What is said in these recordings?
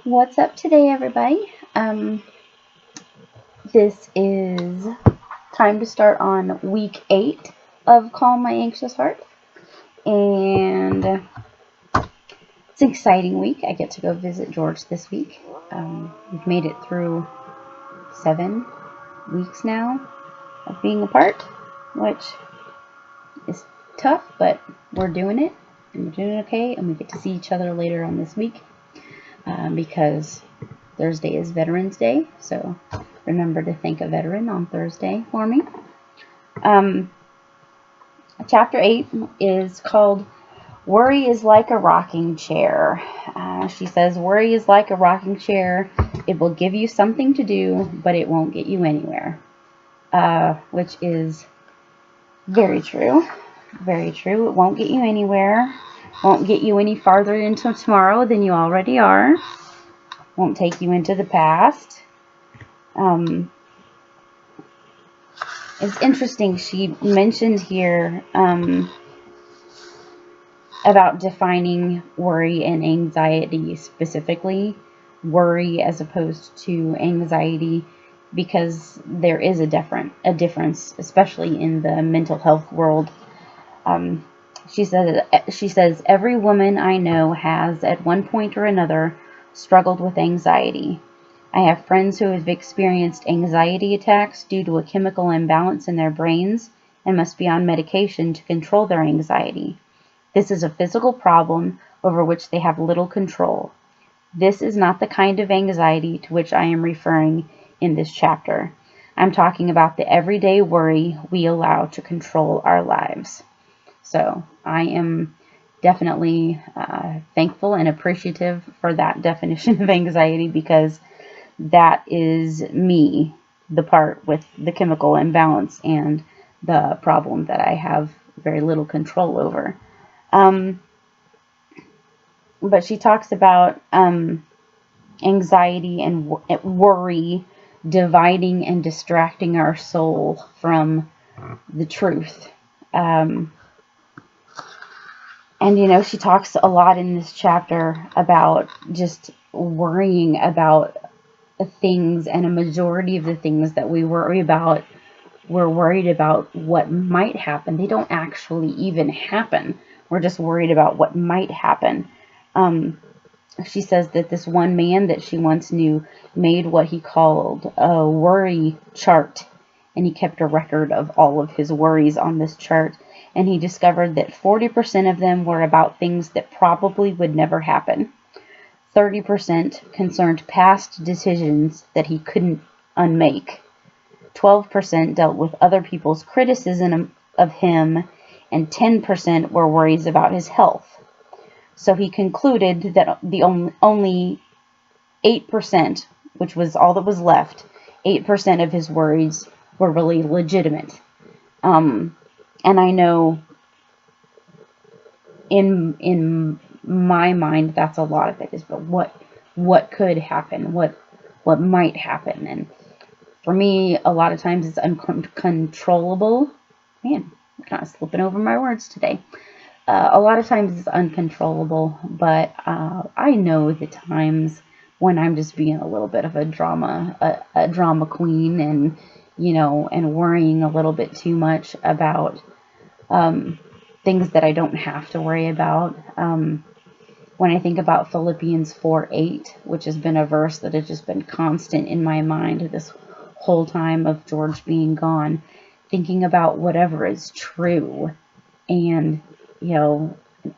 What's up today, everybody? This is time to start on week 8 of Calm My Anxious Heart. And it's an exciting week. I get to go visit George this week. We've made it through 7 weeks now of being apart, which is tough, but we're doing it. And we're doing okay. And we get to see each other later on this week because Thursday is Veterans Day, so remember to thank a veteran on Thursday for me. Chapter 8 is called Worry is Like a Rocking Chair. She says, worry is like a rocking chair. It will give you something to do, but it won't get you anywhere. Which is very true. Very true. It won't get you anywhere. Won't get you any farther into tomorrow than you already are. Won't take you into the past. It's interesting, she mentioned here about defining worry and anxiety specifically. Worry as opposed to anxiety, because there is a difference, especially in the mental health world. She says, every woman I know has, at one point or another, struggled with anxiety. I have friends who have experienced anxiety attacks due to a chemical imbalance in their brains and must be on medication to control their anxiety. This is a physical problem over which they have little control. This is not the kind of anxiety to which I am referring in this chapter. I'm talking about the everyday worry we allow to control our lives. So I am definitely thankful and appreciative for that definition of anxiety, because that is me, the part with the chemical imbalance and the problem that I have very little control over. But she talks about anxiety and worry dividing and distracting our soul from the truth. And, she talks a lot in this chapter about just worrying about things, and a majority of the things that we worry about, we're worried about what might happen. They don't actually even happen. We're just worried about what might happen. She says that this one man that she once knew made what he called a worry chart, and he kept a record of all of his worries on this chart, and he discovered that 40% of them were about things that probably would never happen. 30% concerned past decisions that he couldn't unmake. 12% dealt with other people's criticism of him, and 10% were worries about his health. So he concluded that the only 8%, which was all that was left, 8% of his worries were really legitimate. And I know in my mind that's a lot of it is, but what could happen, what might happen. And for me, a lot of times it's uncontrollable. Man, I'm kind of slipping over my words today. A lot of times it's uncontrollable, but I know the times when I'm just being a little bit of a drama queen, and and worrying a little bit too much about things that I don't have to worry about. When I think about Philippians 4:8, which has been a verse that has just been constant in my mind this whole time of George being gone, thinking about whatever is true, and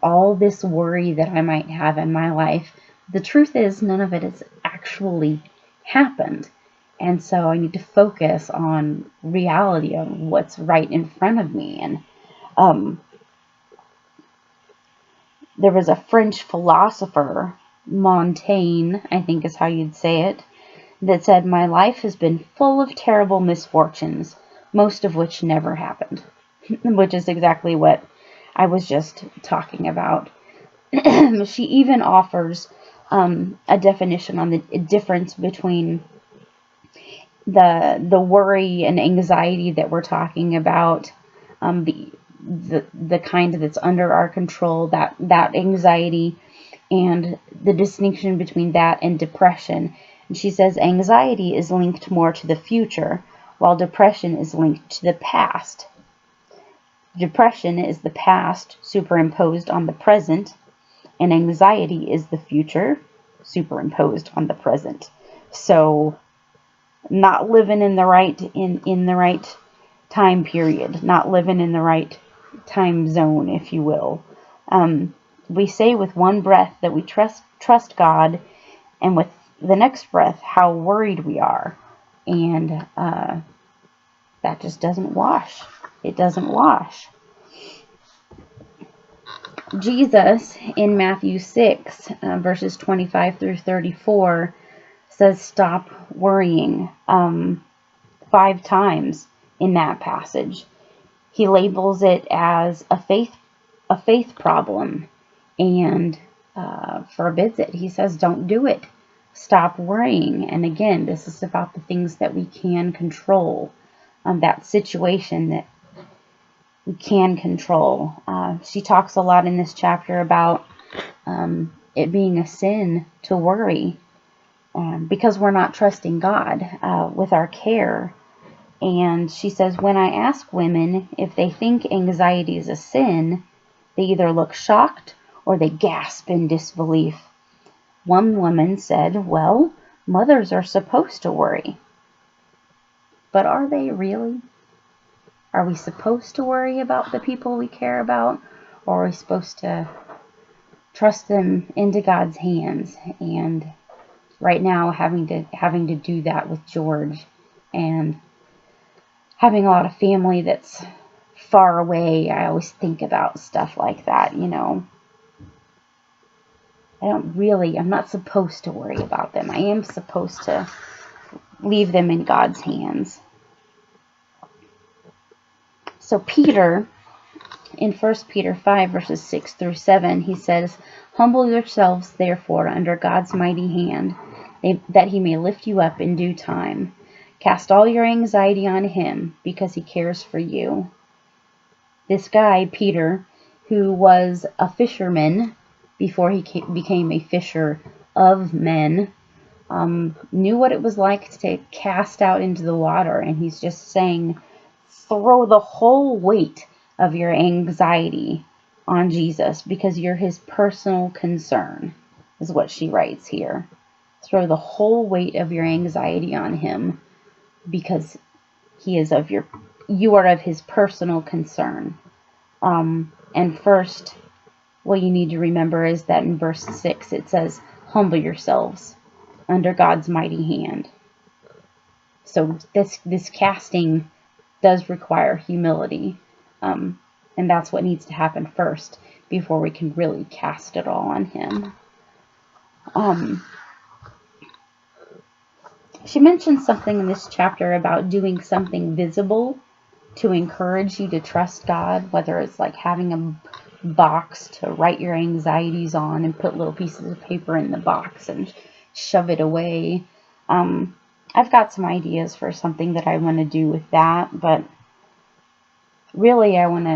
all this worry that I might have in my life, the truth is none of it has actually happened. And so I need to focus on reality, on what's right in front of me. And there was a French philosopher, Montaigne, I think is how you'd say it, that said, my life has been full of terrible misfortunes, most of which never happened. Which is exactly what I was just talking about. She even offers a definition on the difference between the worry and anxiety that we're talking about, the kind that's under our control, that anxiety and the distinction between that and depression. And she says anxiety is linked more to the future, while depression is linked to the past. Depression is the past superimposed on the present, and anxiety is the future superimposed on the present. So not living in the right in the right time period, not living in the right time zone, if you will. We say with one breath that we trust God, and with the next breath how worried we are, and that just doesn't wash. It doesn't wash. Jesus in Matthew 6 verses 25 through 34 says stop worrying 5 times in that passage. He labels it as a faith problem, and forbids it. He says don't do it. Stop worrying. And again, this is about the things that we can control, that situation that we can control. She talks a lot in this chapter about it being a sin to worry, because we're not trusting God with our care. And she says, when I ask women if they think anxiety is a sin, they either look shocked or they gasp in disbelief. One woman said, well, mothers are supposed to worry. But are they really? Are we supposed to worry about the people we care about? Or are we supposed to trust them into God's hands? And right now, having to do that with George, and having a lot of family that's far away, I always think about stuff like that, you know. I'm not supposed to worry about them. I am supposed to leave them in God's hands. So Peter, in 1 Peter 5, verses 6 through 7, he says, humble yourselves, therefore, under God's mighty hand, that he may lift you up in due time. Cast all your anxiety on him, because he cares for you. This guy, Peter, who was a fisherman before he became a fisher of men, knew what it was like to cast out into the water. And he's just saying, throw the whole weight of your anxiety on Jesus, because you're his personal concern, is what she writes here. Throw the whole weight of your anxiety on him, because you are of his personal concern. And first, what you need to remember is that in verse 6 it says, humble yourselves under God's mighty hand. So this casting does require humility. And that's what needs to happen first before we can really cast it all on him. She mentions something in this chapter about doing something visible to encourage you to trust God, whether it's like having a box to write your anxieties on and put little pieces of paper in the box and shove it away. I've got some ideas for something that I want to do with that, but really I want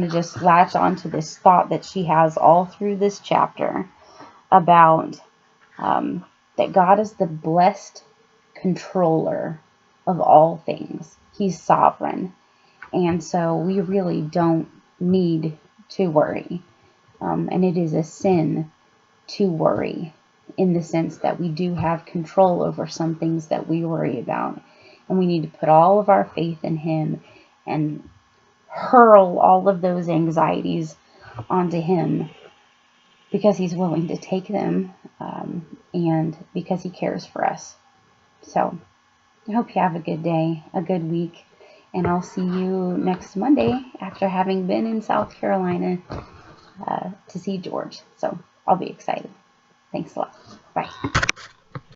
to just latch onto this thought that she has all through this chapter about that God is the blessed controller of all things. He's sovereign. And so we really don't need to worry. And it is a sin to worry, in the sense that we do have control over some things that we worry about. And we need to put all of our faith in him and hurl all of those anxieties onto him, because he's willing to take them, and because he cares for us. So I hope you have a good day, a good week. And I'll see you next Monday after having been in South Carolina to see George. So I'll be excited. Thanks a lot. Bye.